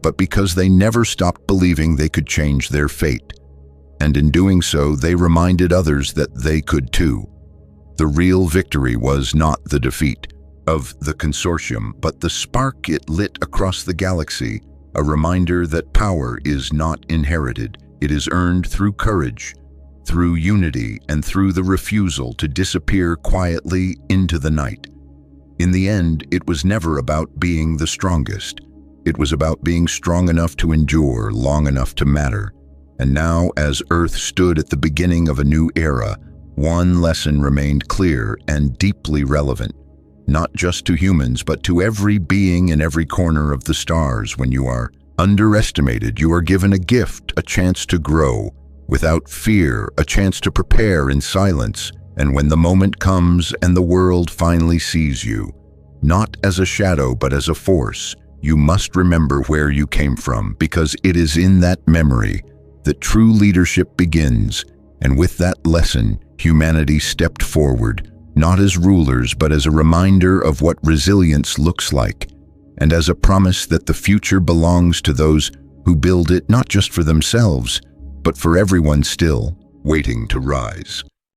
but because they never stopped believing they could change their fate. And in doing so, they reminded others that they could too. The real victory was not the defeat of the consortium, but the spark it lit across the galaxy, a reminder that power is not inherited. It is earned through courage, through unity, and through the refusal to disappear quietly into the night. In the end, it was never about being the strongest. It was about being strong enough to endure, long enough to matter. And now, as Earth stood at the beginning of a new era, one lesson remained clear and deeply relevant, not just to humans, but to every being in every corner of the stars. When you are underestimated, you are given a gift, a chance to grow. Without fear, a chance to prepare in silence. And when the moment comes and the world finally sees you, not as a shadow but as a force, you must remember where you came from, because it is in that memory that true leadership begins. And with that lesson, humanity stepped forward, not as rulers but as a reminder of what resilience looks like, and as a promise that the future belongs to those who build it not just for themselves, but for everyone still waiting to rise.